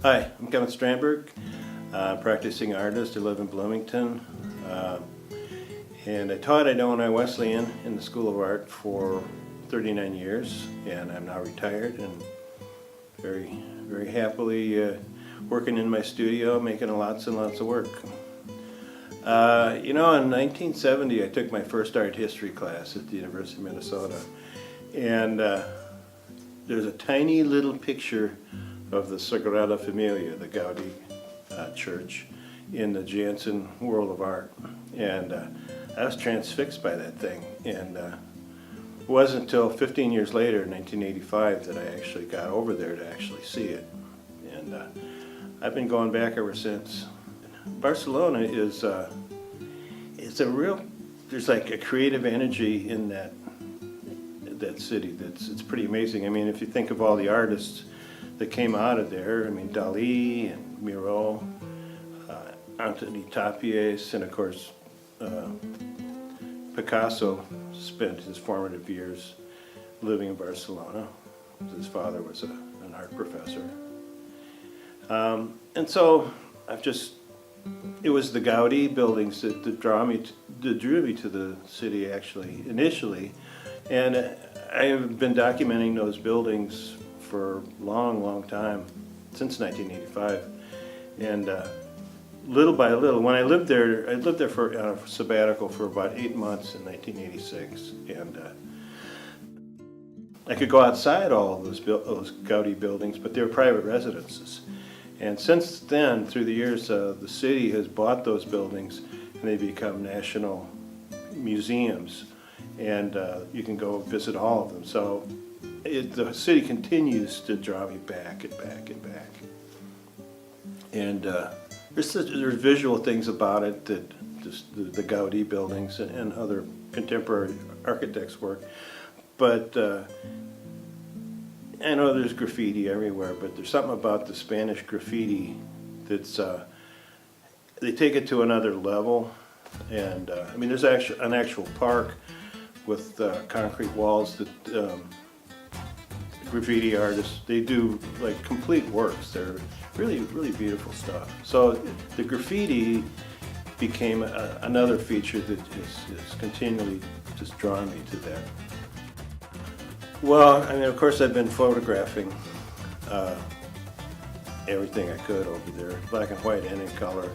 Hi, I'm Kevin Strandberg, practicing artist. I live in Bloomington, and I taught at Illinois Wesleyan in the School of Art for 39 years, and I'm now retired and very happily working in my studio, making lots and lots of work. In 1970 I took my first art history class at the University of Minnesota, and there's a tiny little picture of the Sagrada Familia, the Gaudi church, in the Jansen World of Art, and I was transfixed by that thing. And it wasn't until 15 years later, in 1985, that I actually got over there to actually see it, and I've been going back ever since. Barcelona is there's like a creative energy in that city it's pretty amazing. I mean, if you think of all the artists that came out of there, I mean, Dali and Miro, Antoni Tapies, and of course Picasso spent his formative years living in Barcelona. His father was an art professor. And so it was the Gaudi buildings that drew me to the city, actually, initially. And I have been documenting those buildings for a long time, since 1985. And little by little, when I lived there for on a sabbatical for about 8 months in 1986. And I could go outside all of those Gaudi buildings, but they were private residences. And since then, through the years, the city has bought those buildings, and they become national museums, and you can go visit all of them. So the city continues to draw me back and back and back. And there's visual things about it that just the Gaudi buildings and other contemporary architects' work. But I know there's graffiti everywhere, but there's something about the Spanish graffiti that's, they take it to another level. And I mean, there's actually an actual park with concrete walls that graffiti artists, they do like complete works. They're really beautiful stuff. So the graffiti became another feature that is continually just drawing me to that. Well, I mean, of course, I've been photographing everything I could over there, black and white and in color.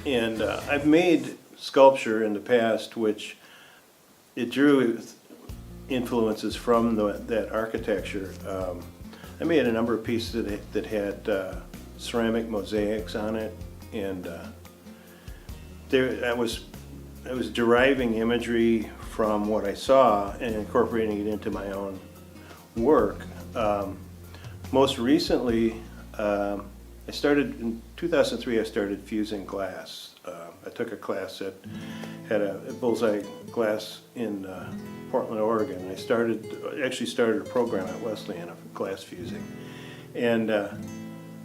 And I've made sculpture in the past, which it drew influences from that architecture. I made a number of pieces that had ceramic mosaics on it, and I was deriving imagery from what I saw and incorporating it into my own work. Most recently, I started in 2003. I started fusing glass. I took a class that had a bullseye glass in Portland, Oregon. I actually started a program at Wesleyan of glass fusing, and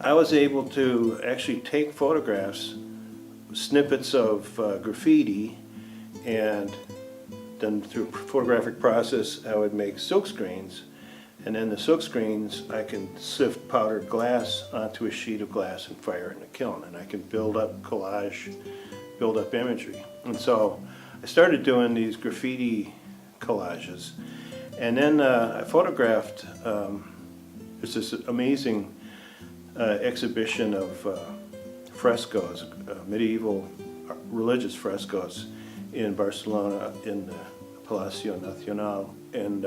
I was able to actually take photographs, snippets of graffiti, and then through a photographic process I would make silk screens, and then the silk screens I can sift powdered glass onto a sheet of glass and fire it in a kiln, and I can build up collage, build up imagery. And so I started doing these graffiti collages, and then I photographed, there's this amazing exhibition of frescoes, medieval religious frescoes in Barcelona in the Palacio Nacional, and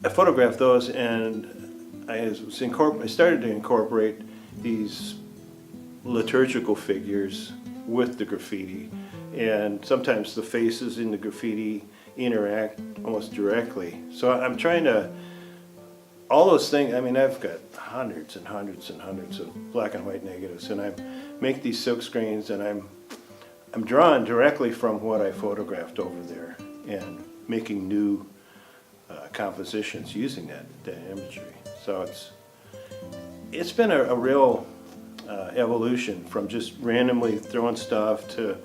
I photographed those, and I started to incorporate these liturgical figures with the graffiti, and sometimes the faces in the graffiti interact almost directly. So I'm trying to, all those things, I mean, I've got hundreds and hundreds and hundreds of black and white negatives, and I make these silk screens, and I'm drawing directly from what I photographed over there and making new compositions using that imagery. So it's been a real evolution from just randomly throwing stuff to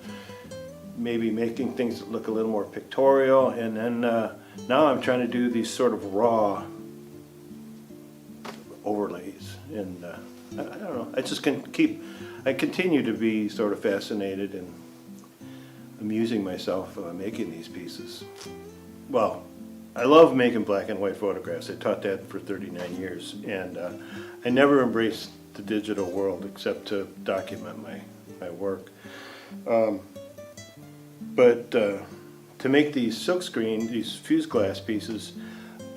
maybe making things that look a little more pictorial, and then now I'm trying to do these sort of raw overlays, and I don't know. I just I continue to be sort of fascinated and amusing myself making these pieces. Well, I love making black and white photographs. I taught that for 39 years, and I never embraced the digital world except to document my work. But to make these silkscreen, these fused glass pieces,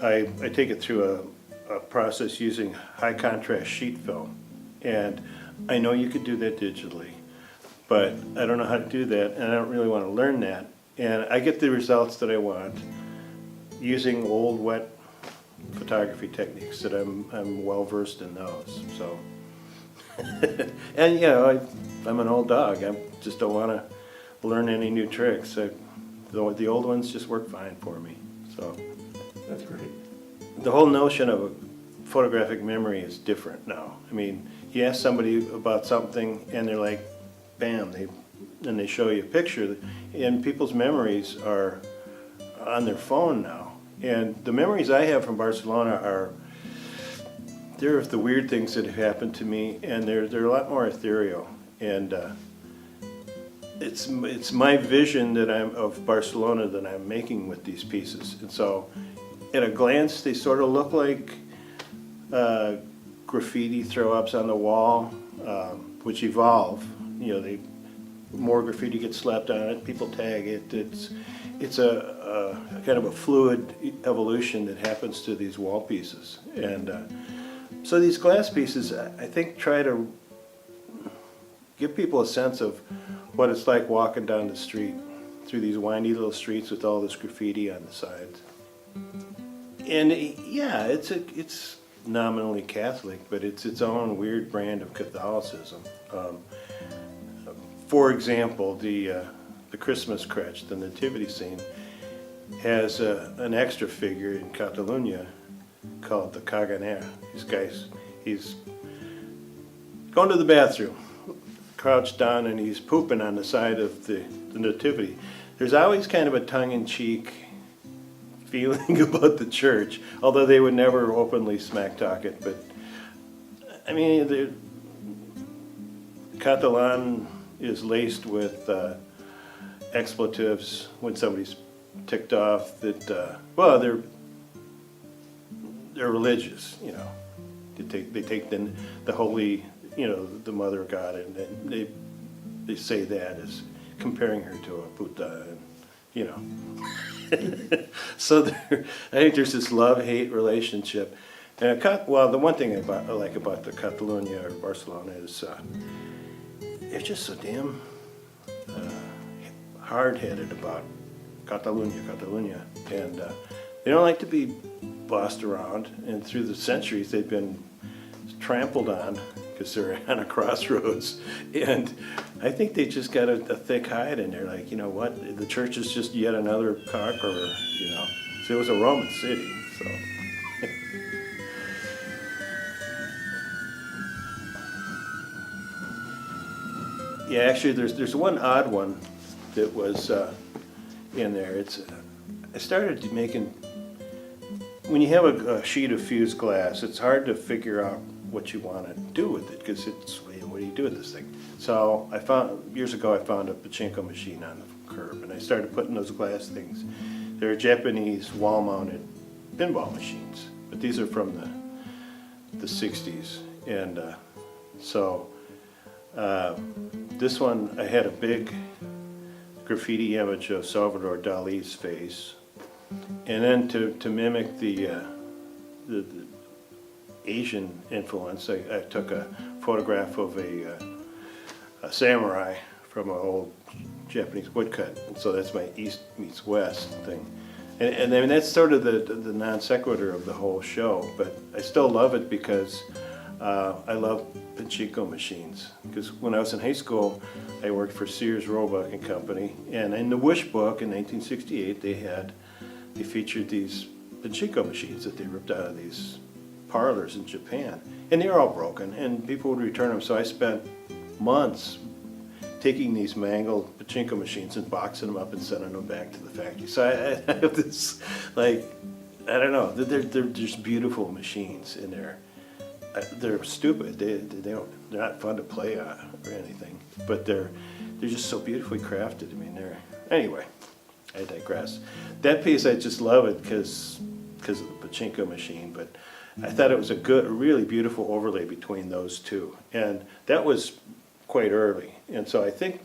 I take it through a process using high contrast sheet film. And I know you could do that digitally, but I don't know how to do that, and I don't really want to learn that. And I get the results that I want using old wet photography techniques that I'm well versed in those. So, and you know, I'm an old dog. I just don't want to learn any new tricks. The old ones just work fine for me. So That's great. the whole notion of a photographic memory is different now. I mean, you ask somebody about something and they're like, bam, and they show you a picture, and people's memories are on their phone now. And the memories I have from Barcelona they're the weird things that have happened to me, and they're a lot more ethereal. And it's my vision that of Barcelona that I'm making with these pieces. And so, at a glance, they sort of look like graffiti throw-ups on the wall, which evolve. You know, more graffiti gets slapped on it. People tag it. It's a kind of a fluid evolution that happens to these wall pieces. And so these glass pieces, I think, try to give people a sense of what it's like walking down the street through these windy little streets with all this graffiti on the sides. And yeah, it's nominally Catholic, but it's its own weird brand of Catholicism. For example, the Christmas crutch, the nativity scene, has an extra figure in Catalonia called the Caganer. He's going to the bathroom, crouched down, and he's pooping on the side of the nativity. There's always kind of a tongue-in-cheek feeling about the church, although they would never openly smack talk it. But I mean, the Catalan is laced with expletives when somebody's ticked off. That well, they're religious, you know. They take the holy, you know, the Mother of God, and they say that as comparing her to a puta, and, you know. So I think there's this love-hate relationship. And well, the one thing I like about the Catalonia or Barcelona is they're just so damn hard-headed about Catalonia, and they don't like to be bossed around. And through the centuries, they've been trampled on because they're on a crossroads. And I think they just got a thick hide, and they're like, you know what? The church is just yet another conqueror, you know. So it was a Roman city, so. Yeah, actually, there's one odd one that was in there. I started making, when you have a sheet of fused glass, it's hard to figure out what you want to do with it, because it's, what do you do with this thing? So years ago I found a pachinko machine on the curb, and I started putting those glass things. They're Japanese wall-mounted pinball machines, but these are from the 60s. And so this one, I had a big graffiti image of Salvador Dali's face, and then to mimic the Asian influence, I took a photograph of a samurai from an old Japanese woodcut. And so that's my East meets West thing. And I mean, that's sort of the non sequitur of the whole show, but I still love it because I love pachinko machines. Because when I was in high school, I worked for Sears, Roebuck and Company, and in the Wish book in 1968, they featured these pachinko machines that they ripped out of these parlors in Japan, and they were all broken, and people would return them. So I spent months taking these mangled pachinko machines and boxing them up and sending them back to the factory. So I have this, like, I don't know, they're just beautiful machines, and they're stupid. They don't, they're not fun to play on or anything, but they're just so beautifully crafted. I mean, anyway, I digress. That piece, I just love it because of the pachinko machine, but I thought it was a really beautiful overlay between those two, and that was quite early. And so I think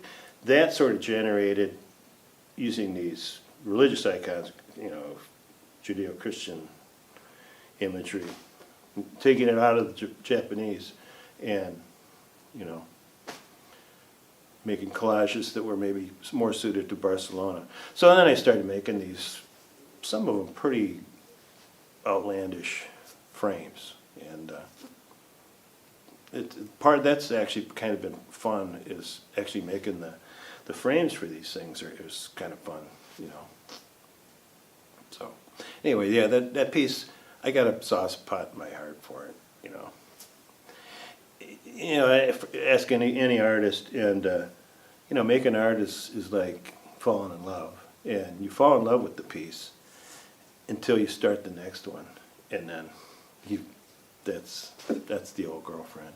that sort of generated, using these religious icons, Judeo-Christian imagery, taking it out of the Japanese, and making collages that were maybe more suited to Barcelona. So then I started making these, some of them pretty outlandish frames, and that's actually kind of been fun, is actually making the frames for these things. It was kind of fun, So anyway, yeah, that piece, I got a soft spot in my heart for it, Ask any artist, and making art is like falling in love, and you fall in love with the piece until you start the next one, and then that's the old girlfriend,